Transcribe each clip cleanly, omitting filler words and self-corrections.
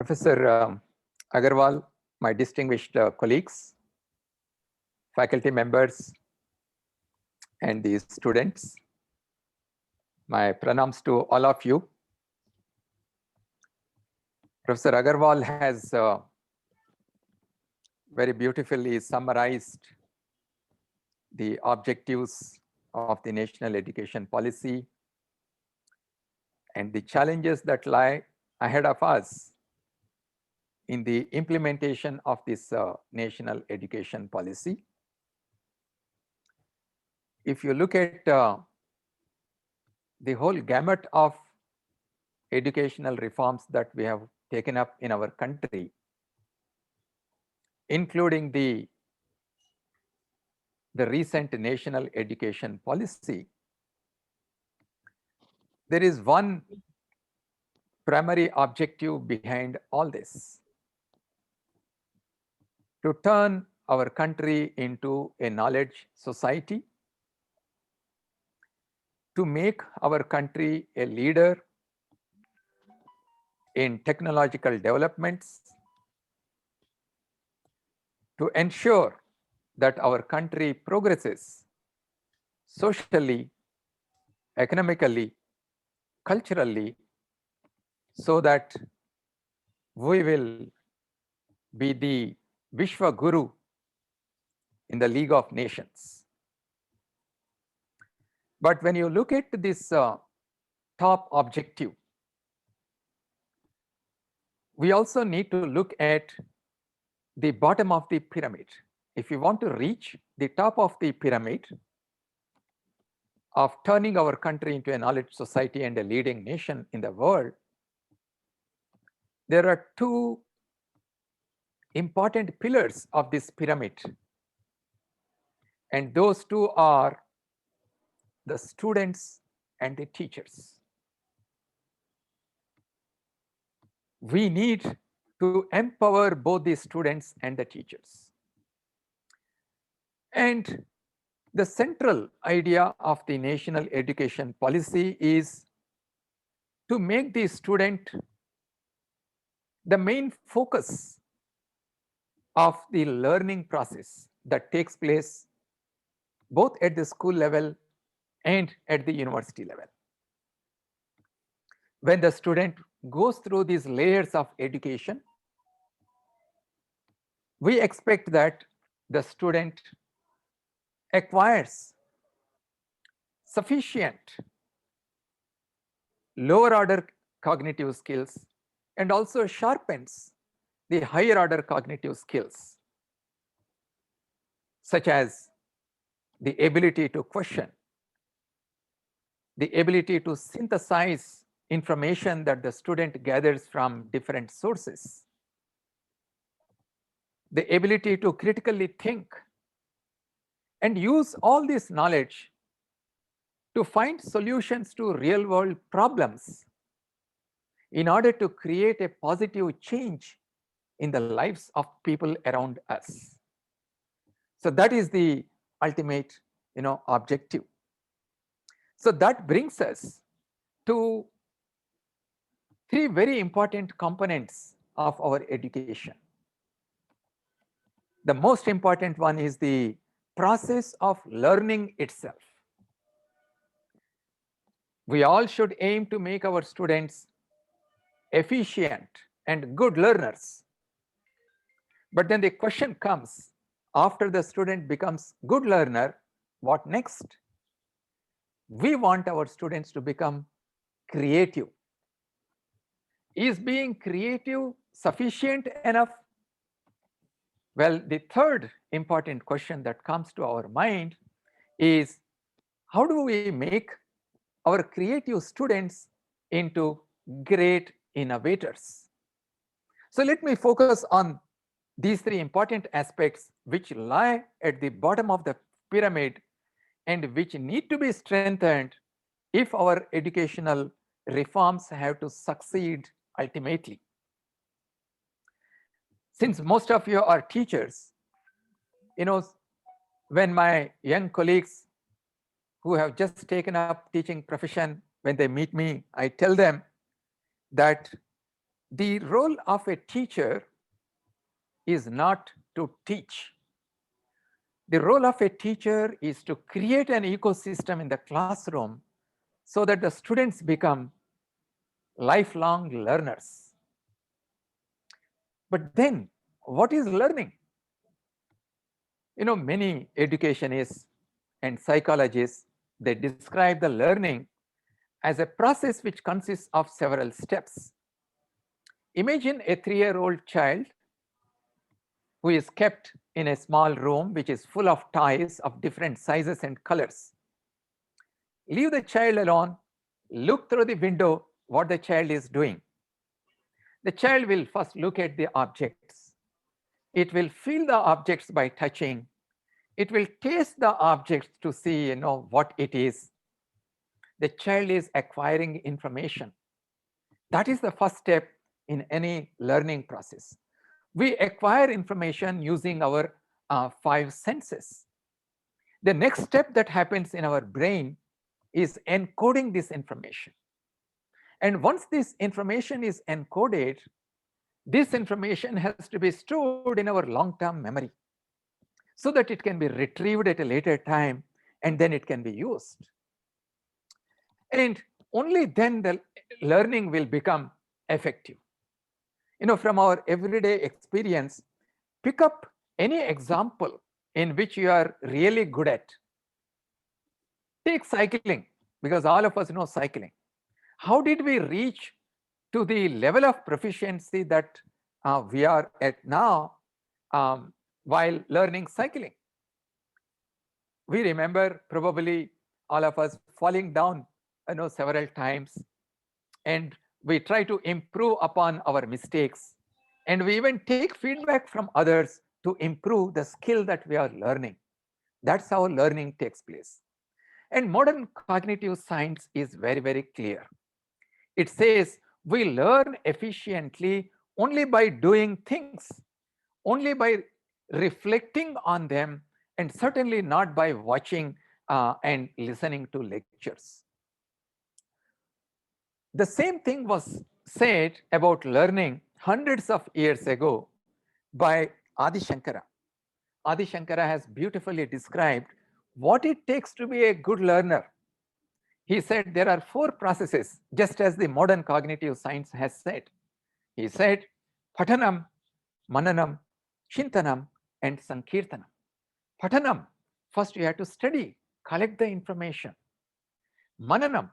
Professor Agarwal, my distinguished colleagues, faculty members, and the students, my pranams to all of you. Professor Agarwal has very beautifully summarized the objectives of the national education policy and the challenges that lie ahead of us in the implementation of this national education policy. If you look at the whole gamut of educational reforms that we have taken up in our country, including the recent national education policy, there is one primary objective behind all this: to turn our country into a knowledge society, to make our country a leader in technological developments, to ensure that our country progresses socially, economically, culturally, so that we will be the Vishwa Guru in the League of Nations. But when you look at this top objective, we also need to look at the bottom of the pyramid. If we want to reach the top of the pyramid of turning our country into a knowledge society and a leading nation in the world, there are two important pillars of this pyramid, and those two are the students and the teachers. We need to empower both the students and the teachers. And the central idea of the national education policy is to make the student the main focus of the learning process that takes place both at the school level and at the university level. When the student goes through these layers of education, we expect that the student acquires sufficient lower order cognitive skills and also sharpens the higher order cognitive skills, such as the ability to question, the ability to synthesize information that the student gathers from different sources, the ability to critically think and use all this knowledge to find solutions to real world problems in order to create a positive change in the lives of people around us. So that is the ultimate, objective. So that brings us to three very important components of our education. The most important one is the process of learning itself. We all should aim to make our students efficient and good learners. But then the question comes, after the student becomes good learner, what next? We want our students to become creative. Is being creative sufficient enough? Well, the third important question that comes to our mind is, how do we make our creative students into great innovators? So let me focus on these three important aspects which lie at the bottom of the pyramid and which need to be strengthened if our educational reforms have to succeed ultimately. Since most of you are teachers, when my young colleagues who have just taken up teaching profession, when they meet me, I tell them that The role of a teacher is not to teach. The role of a teacher is to create an ecosystem in the classroom so that the students become lifelong learners. But then, what is learning? Many educationists and psychologists, they describe the learning as a process which consists of several steps. Imagine a 3-year-old child who is kept in a small room which is full of toys of different sizes and colors. Leave the child alone, look through the window what the child is doing. The child will first look at the objects. It will feel the objects by touching. It will taste the objects to see what it is. The child is acquiring information. That is the first step in any learning process. We acquire information using our 5 senses. The next step that happens in our brain is encoding this information. And once this information is encoded, this information has to be stored in our long-term memory so that it can be retrieved at a later time and then it can be used. And only then the learning will become effective. From our everyday experience, pick up any example in which you are really good at. Take cycling, because all of us know cycling. How did we reach to the level of proficiency that we are at now while learning cycling? We remember probably all of us falling down several times, and we try to improve upon our mistakes, and we even take feedback from others to improve the skill that we are learning. That's how learning takes place. And modern cognitive science is very, very clear. It says we learn efficiently only by doing things, only by reflecting on them, and certainly not by watching and listening to lectures. The same thing was said about learning hundreds of years ago by Adi Shankara. Adi Shankara has beautifully described what it takes to be a good learner. He said there are 4 processes, just as the modern cognitive science has said. He said, Patanam, Mananam, Chintanam, and Sankirtanam. Patanam, first you have to study, collect the information. Mananam,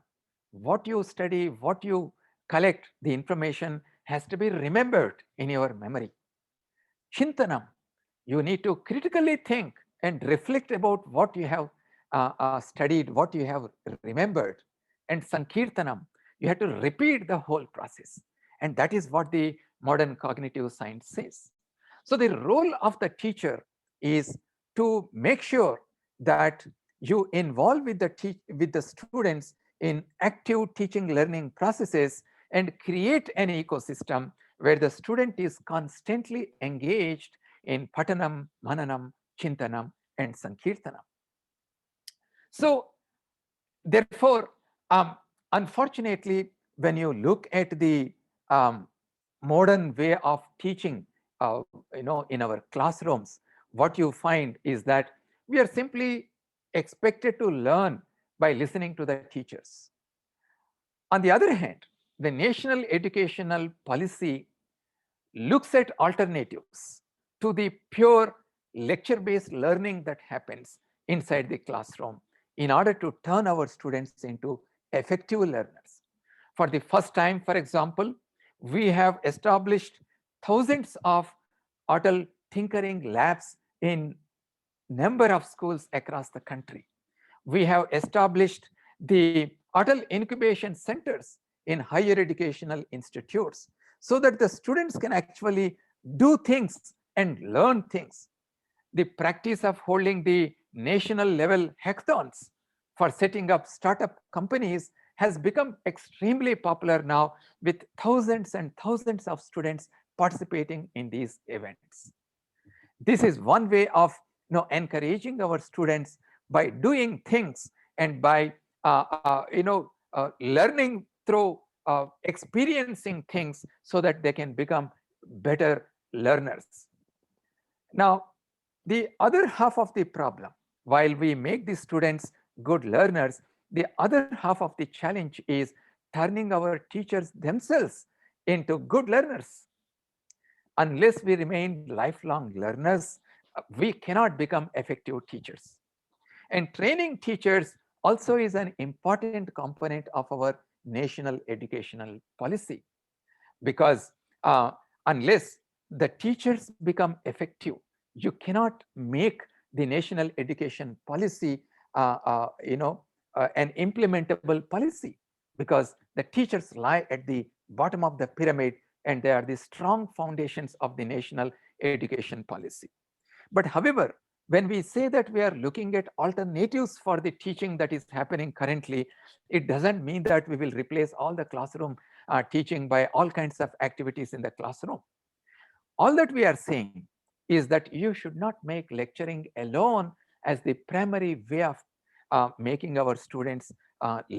what you study, what you collect, the information has to be remembered in your memory. Chintanam, you need to critically think and reflect about what you have studied, what you have remembered. And Sankirtanam, you have to repeat the whole process. And that is what the modern cognitive science says. So the role of the teacher is to make sure that you involve with the students in active teaching learning processes and create an ecosystem where the student is constantly engaged in Patanam, Mananam, Chintanam, and Sankirtanam. So therefore, unfortunately, when you look at the modern way of teaching, in our classrooms, what you find is that we are simply expected to learn by listening to the teachers. On the other hand, the national educational policy looks at alternatives to the pure lecture-based learning that happens inside the classroom in order to turn our students into effective learners. For the first time, for example, we have established thousands of Atal tinkering labs in number of schools across the country. We have established the Atal incubation centers in higher educational institutes so that the students can actually do things and learn things. The practice of holding the national level hackathons for setting up startup companies has become extremely popular now, with thousands and thousands of students participating in these events. This is one way of encouraging our students by doing things and by learning through experiencing things so that they can become better learners. Now, the other half of the problem, while we make the students good learners, the other half of the challenge is turning our teachers themselves into good learners. Unless we remain lifelong learners, we cannot become effective teachers. And training teachers also is an important component of our national educational policy, because unless the teachers become effective, you cannot make the national education policy an implementable policy, because the teachers lie at the bottom of the pyramid and they are the strong foundations of the national education policy. But however, when we say that we are looking at alternatives for the teaching that is happening currently, it doesn't mean that we will replace all the classroom teaching by all kinds of activities in the classroom. All that we are saying is that you should not make lecturing alone as the primary way of making our students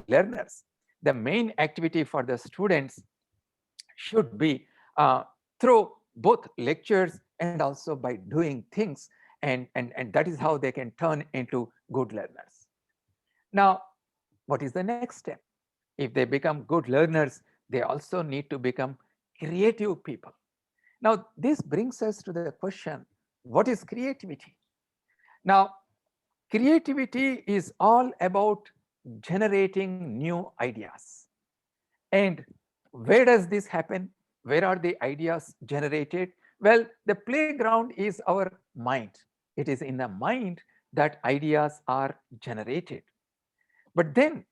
learners. The main activity for the students should be through both lectures and also by doing things, and that is how they can turn into good learners. Now, what is the next step? If they become good learners, they also need to become creative people. Now, this brings us to the question, what is creativity? Now, creativity is all about generating new ideas. And where does this happen? Where are the ideas generated? Well, the playground is our mind. It is in the mind that ideas are generated. But then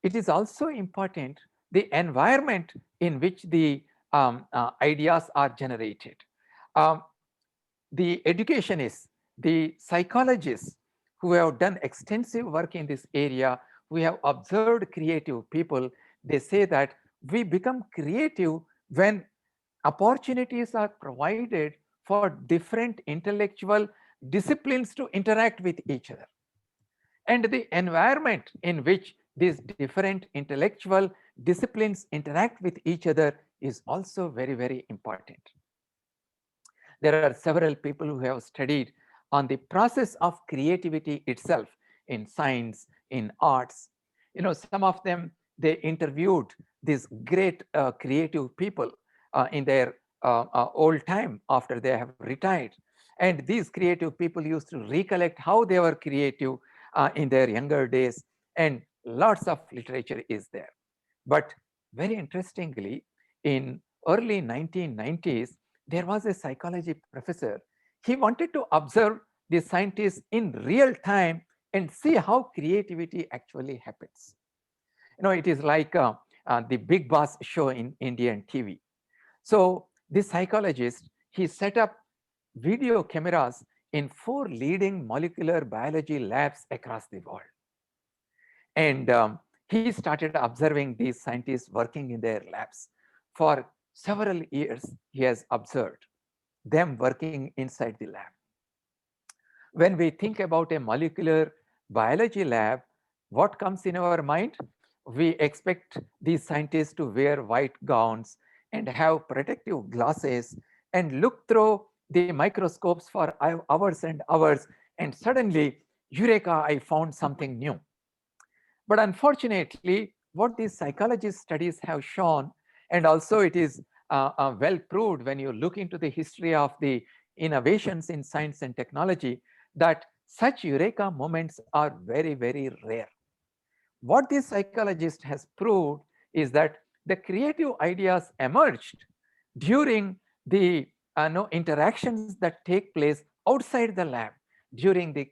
it is also important the environment in which the ideas are generated. Um, the educationists, the psychologists who have done extensive work in this area, who have observed creative people, they say that we become creative when opportunities are provided for different intellectual disciplines to interact with each other. And the environment in which these different intellectual disciplines interact with each other is also very, very important. There are several people who have studied on the process of creativity itself in science, in arts. Some of them, they interviewed these great creative people in their old time after they have retired. And these creative people used to recollect how they were creative in their younger days, and lots of literature is there. But very interestingly, in early 1990s, there was a psychology professor. He wanted to observe the scientists in real time and see how creativity actually happens. It is like the Big Boss show in Indian TV. So this psychologist, he set up video cameras in 4 leading molecular biology labs across the world. And he started observing these scientists working in their labs. For several years, he has observed them working inside the lab. When we think about a molecular biology lab, what comes in our mind? We expect these scientists to wear white gowns and have protective glasses and look through the microscopes for hours and hours, and suddenly, eureka, I found something new. But unfortunately, what these psychologist studies have shown, and also it is well proved when you look into the history of the innovations in science and technology, that such eureka moments are very, very rare. What this psychologist has proved is that the creative ideas emerged during the interactions that take place outside the lab, during the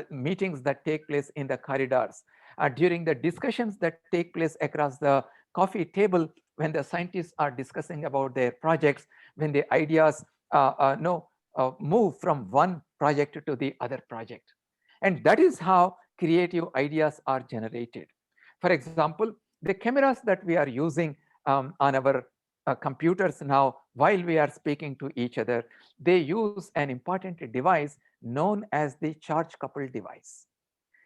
meetings that take place in the corridors, during the discussions that take place across the coffee table when the scientists are discussing about their projects, when the ideas move from one project to the other project. And that is how creative ideas are generated. For example, the cameras that we are using on our computers now, while we are speaking to each other, they use an important device known as the charge coupled device.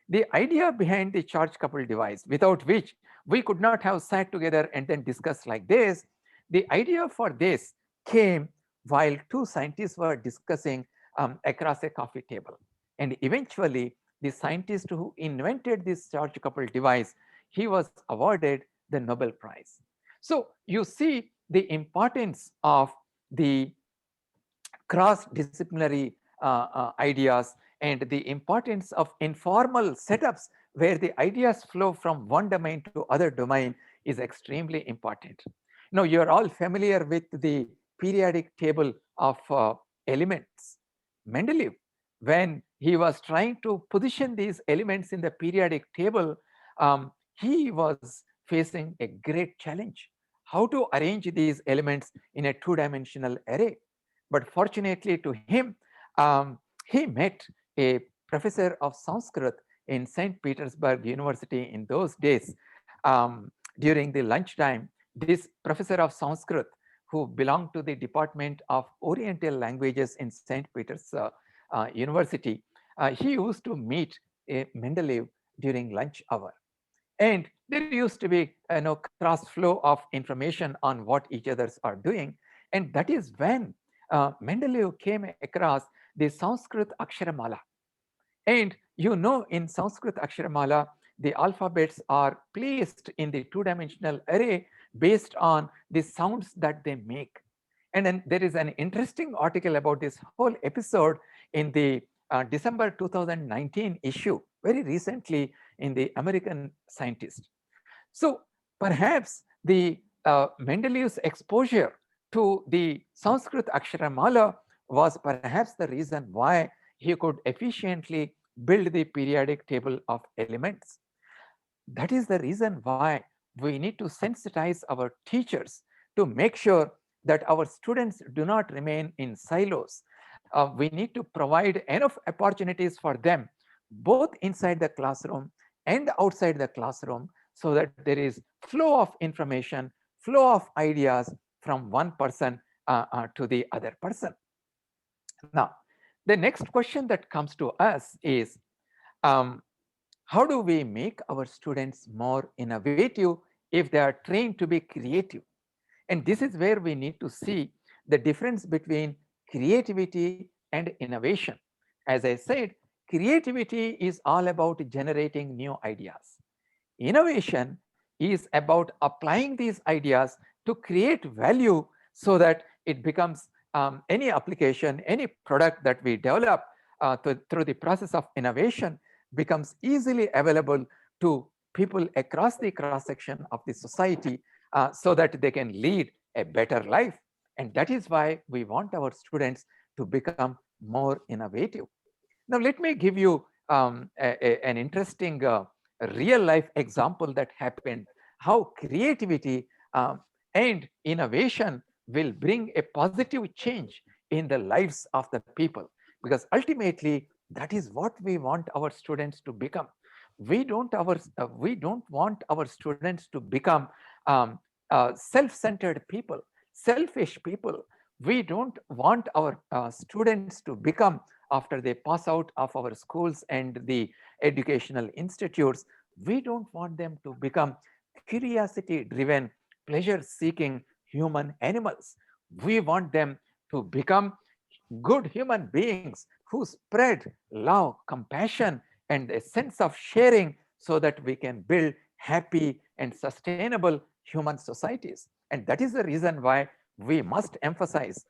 The idea behind the charge coupled device, without which we could not have sat together and then discussed like this, the idea for this came while two scientists were discussing across a coffee table. And eventually, the scientist who invented this charge coupled device, he was awarded the Nobel Prize. So you see the importance of the cross-disciplinary ideas and the importance of informal setups where the ideas flow from one domain to other domain is extremely important. Now, you're all familiar with the periodic table of elements. Mendeleev, when he was trying to position these elements in the periodic table, he was facing a great challenge. How to arrange these elements in a two-dimensional array? But fortunately to him, he met a professor of Sanskrit in St. Petersburg University in those days. During the lunchtime, this professor of Sanskrit, who belonged to the Department of Oriental Languages in St. Peter's University, he used to meet Mendeleev during lunch hour. And there used to be cross flow of information on what each others are doing. And that is when Mendeleev came across the Sanskrit Aksharamala. And in Sanskrit Aksharamala, the alphabets are placed in the two-dimensional array based on the sounds that they make. And then there is an interesting article about this whole episode in the December 2019 issue, very recently in the American Scientist. So perhaps the Mendeleev's exposure to the Sanskrit Aksharamala was perhaps the reason why he could efficiently build the periodic table of elements. That is the reason why we need to sensitize our teachers to make sure that our students do not remain in silos. We need to provide enough opportunities for them, both inside the classroom and outside the classroom, so that there is flow of information, flow of ideas from one person to the other person. Now, the next question that comes to us is, how do we make our students more innovative if they are trained to be creative? And this is where we need to see the difference between creativity and innovation. As I said, creativity is all about generating new ideas. Innovation is about applying these ideas to create value so that it becomes any application, any product that we develop through the process of innovation becomes easily available to people across the cross section of the society so that they can lead a better life. And that is why we want our students to become more innovative. Now, let me give you an interesting real life example that happened, how creativity and innovation will bring a positive change in the lives of the people. Because ultimately, that is what we want our students to become. We don't want our students to become self-centered people, selfish people. We don't want our students to become, after they pass out of our schools and the educational institutes, we don't want them to become curiosity driven, pleasure seeking human animals. We want them to become good human beings who spread love, compassion, and a sense of sharing so that we can build happy and sustainable human societies. And that is the reason why we must emphasize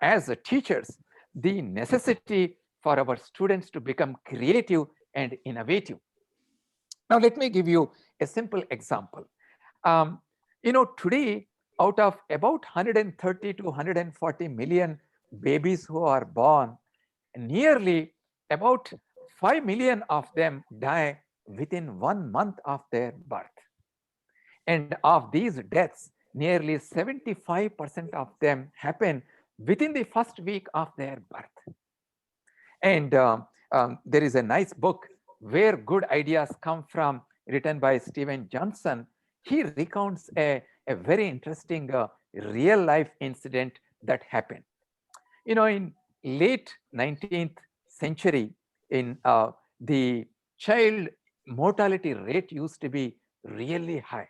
as teachers the necessity for our students to become creative and innovative. Now, let me give you a simple example. Today, out of about 130 to 140 million babies who are born, nearly about 5 million of them die within 1 month of their birth. And of these deaths, nearly 75% of them happen within the first week of their birth. And there is a nice book, Where Good Ideas Come From, written by Steven Johnson. He recounts a very interesting real life incident that happened. In late 19th century, in the child mortality rate used to be really high.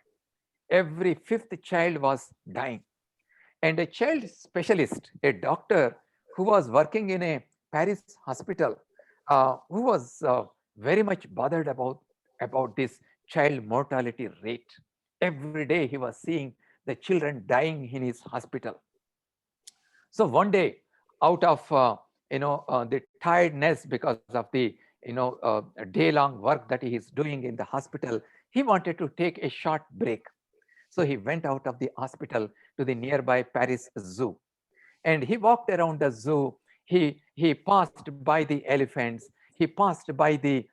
Every fifth child was dying. And a child specialist, a doctor who was working in a Paris hospital, who was very much bothered about this child mortality rate. Every day he was seeing the children dying in his hospital. So one day, out of the tiredness because of the day-long work that he is doing in the hospital, he wanted to take a short break. So he went out of the hospital to the nearby Paris zoo, and he walked around the zoo. He passed by the elephants. He passed by the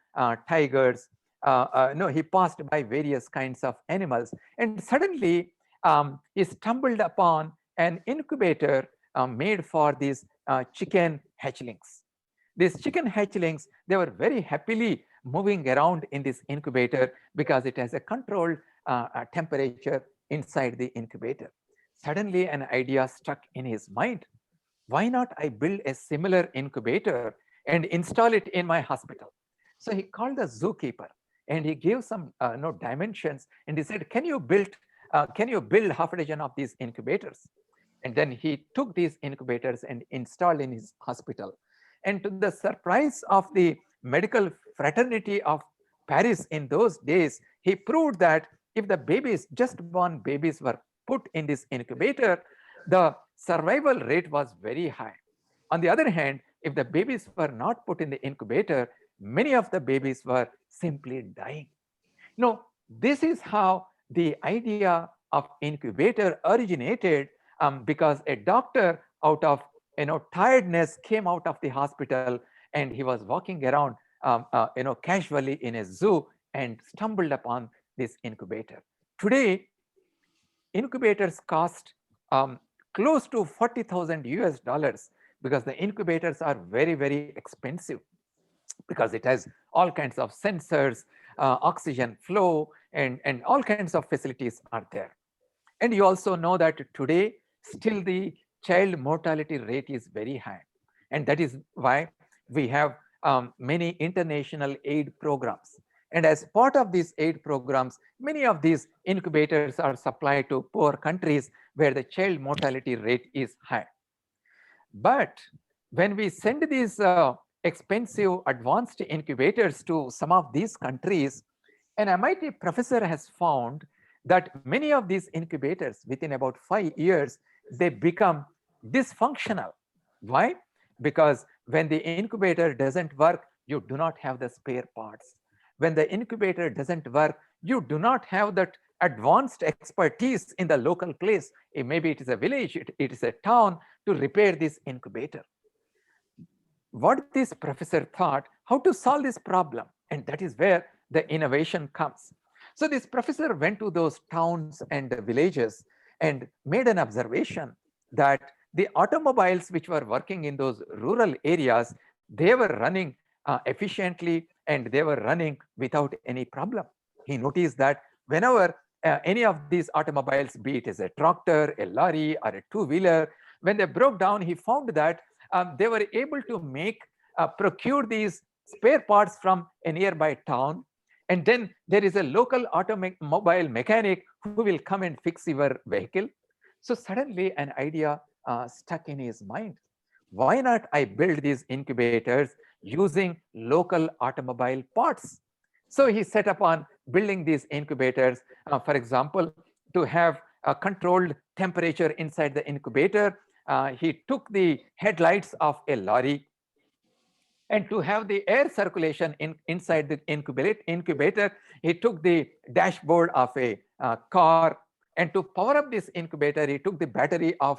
tigers. No, he passed by various kinds of animals, and suddenly he stumbled upon an incubator made for these chicken hatchlings. These chicken hatchlings, they were very happily moving around in this incubator because it has a controlled temperature inside the incubator. Suddenly, an idea struck in his mind. Why not I build a similar incubator and install it in my hospital? So he called the zookeeper and he gave some dimensions, and he said, can you build half a dozen of these incubators? And then he took these incubators and installed in his hospital. And to the surprise of the medical fraternity of Paris in those days, he proved that if the babies, just born babies, were put in this incubator, the survival rate was very high. On the other hand, if the babies were not put in the incubator, many of the babies were simply dying. No, this is how the idea of incubator originated, because a doctor, out of tiredness, came out of the hospital and he was walking around casually in a zoo and stumbled upon this incubator. Today, incubators cost close to 40,000 US dollars because the incubators are very, very expensive, because it has all kinds of sensors, oxygen flow, and all kinds of facilities are there. And you also know that today, still the child mortality rate is very high. And that is why we have many international aid programs. And as part of these aid programs, many of these incubators are supplied to poor countries where the child mortality rate is high. But when we send these expensive advanced incubators to some of these countries, an MIT professor has found that many of these incubators, within about 5 years, they become dysfunctional. Why? Because when the incubator doesn't work, you do not have the spare parts. When the incubator doesn't work, you do not have that advanced expertise in the local place. Maybe it is a village, it is a town, to repair this incubator. What this professor thought, how to solve this problem, and that is where the innovation comes. So this professor went to those towns and villages and made an observation that the automobiles which were working in those rural areas, they were running efficiently, and they were running without any problem. He noticed that whenever any of these automobiles, be it as a tractor, a lorry, or a two-wheeler, when they broke down, he found that they were able to procure these spare parts from a nearby town. And then there is a local automobile mechanic who will come and fix your vehicle. So suddenly an idea stuck in his mind. Why not I build these incubators using local automobile parts? So he set upon building these incubators, for example, to have a controlled temperature inside the incubator. He took the headlights of a lorry, and to have the air circulation inside the incubator, he took the dashboard of a car. And to power up this incubator, he took the battery of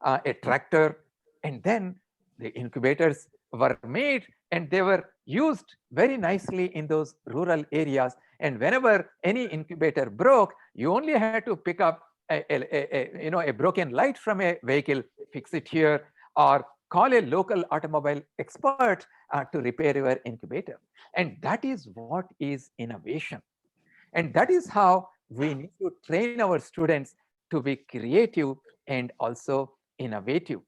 a tractor. And then the incubators were made, and they were used very nicely in those rural areas. And whenever any incubator broke, you only had to pick up a broken light from a vehicle, fix it here, or call a local automobile expert to repair your incubator. And that is what is innovation. And that is how we need to train our students to be creative and also innovative.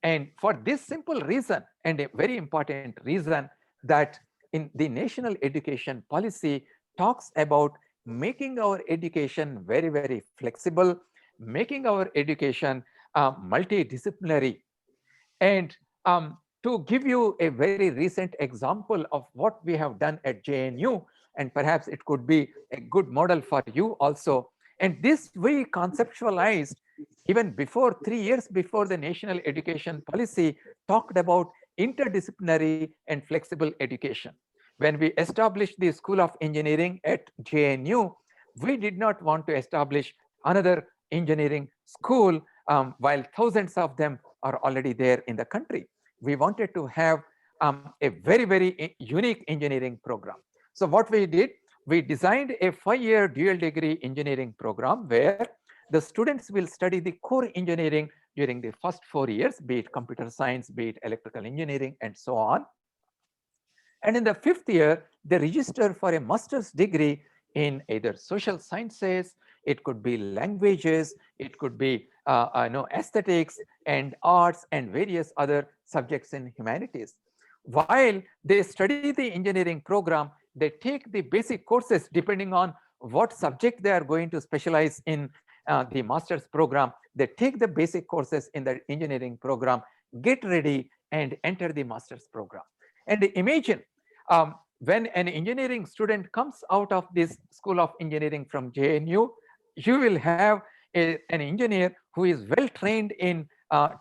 And for this simple reason, and a very important reason, that in the national education policy talks about making our education very, very flexible, making our education multidisciplinary. And to give you a very recent example of what we have done at JNU, and perhaps it could be a good model for you also. And this we conceptualized even before 3 years before the national education policy talked about interdisciplinary and flexible education. When we established the School of Engineering at JNU, we did not want to establish another engineering school while thousands of them are already there in the country. We wanted to have a very, very unique engineering program. So what we did, we designed a 5-year dual degree engineering program where the students will study the core engineering during the first 4 years, be it computer science, be it electrical engineering, and so on. And in the 5th year, they register for a master's degree in either social sciences, it could be languages, it could be aesthetics and arts and various other subjects in humanities. While they study the engineering program, they take the basic courses depending on what subject they are going to specialize in the master's program. They take the basic courses in the engineering program, get ready and enter the master's program. And imagine when an engineering student comes out of this School of Engineering from JNU, you will have an engineer who is well trained in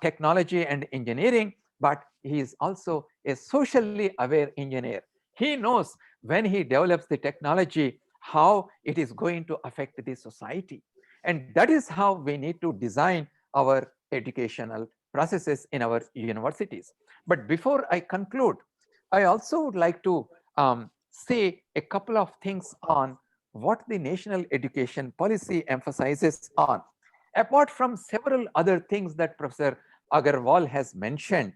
technology and engineering, but he is also a socially aware engineer. He knows when he develops the technology, how it is going to affect the society. And that is how we need to design our educational processes in our universities. But before I conclude, I also would like to say a couple of things on what the national education policy emphasizes on. Apart from several other things that Professor Agarwal has mentioned,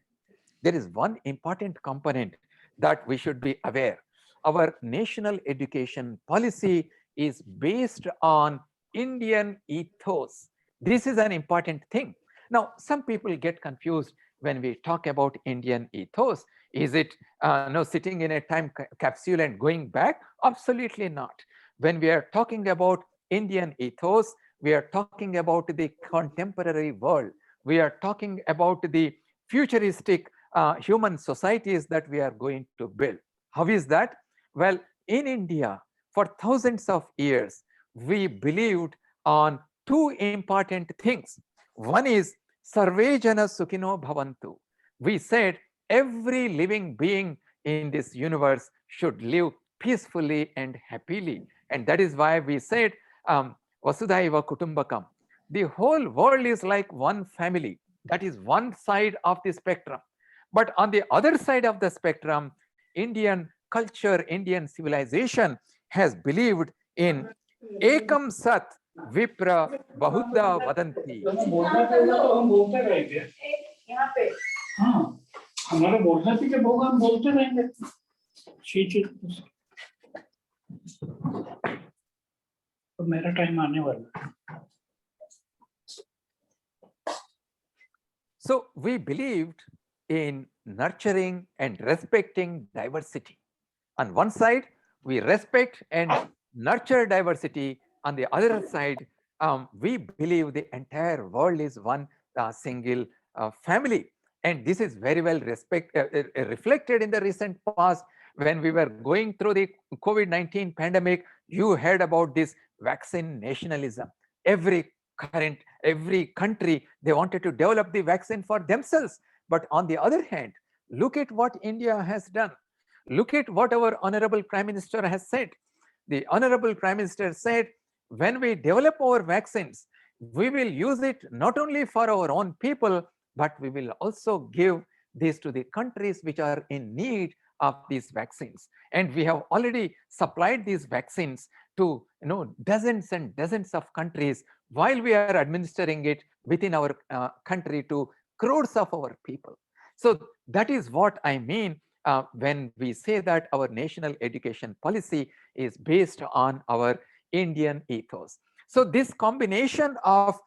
there is one important component that we should be aware. Our national education policy is based on Indian ethos. This is an important thing. Now, some people get confused when we talk about Indian ethos. Is it no sitting in a time capsule and going back? Absolutely not. When we are talking about Indian ethos, we are talking about the contemporary world. We are talking about the futuristic human societies that we are going to build. How is that? Well, in India, for thousands of years, we believed on two important things. One is Sarve Jana Sukhino Bhavantu. We said every living being in this universe should live peacefully and happily. And that is why we said Vasudhaiva Kutumbakam. The whole world is like one family. That is one side of the spectrum. But on the other side of the spectrum, Indian culture, Indian civilization has believed in Ekam Sat Vipra Bahuda Vadanti. हमारा बोलना थी कि वो हम बोलते रहेंगे तो मेरा टाइम आने वाला. So we believed in nurturing and respecting diversity. On one side, we respect and nurture diversity. On the other side, we believe the entire world is one single family. And this is very well reflected in the recent past. When we were going through the COVID-19 pandemic, you heard about this vaccine nationalism. Every country, they wanted to develop the vaccine for themselves. But on the other hand, look at what India has done. Look at what our Honorable Prime Minister has said. The Honorable Prime Minister said, when we develop our vaccines, we will use it not only for our own people, but we will also give this to the countries which are in need of these vaccines. And we have already supplied these vaccines to dozens and dozens of countries while we are administering it within our country to crores of our people. So that is what I mean when we say that our national education policy is based on our Indian ethos. So this combination of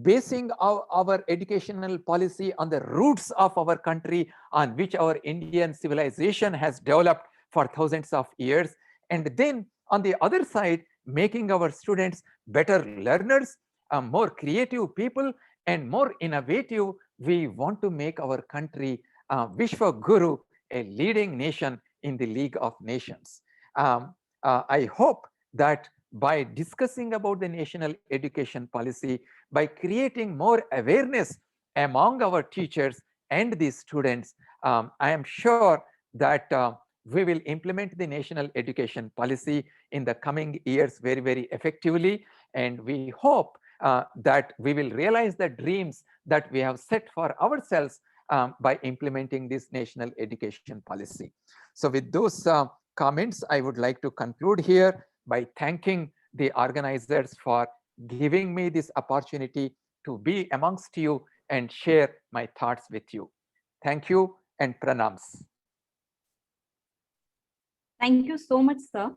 basing our educational policy on the roots of our country, on which our Indian civilization has developed for thousands of years. And then on the other side, making our students better learners, more creative people, and more innovative. We want to make our country, Vishwa Guru, a leading nation in the League of Nations. I hope that by discussing about the national education policy, by creating more awareness among our teachers and the students, I am sure that we will implement the national education policy in the coming years very, very effectively. And we hope that we will realize the dreams that we have set for ourselves by implementing this national education policy. So with those comments, I would like to conclude here by thanking the organizers for giving me this opportunity to be amongst you and share my thoughts with you. Thank you and pranams. Thank you so much, sir.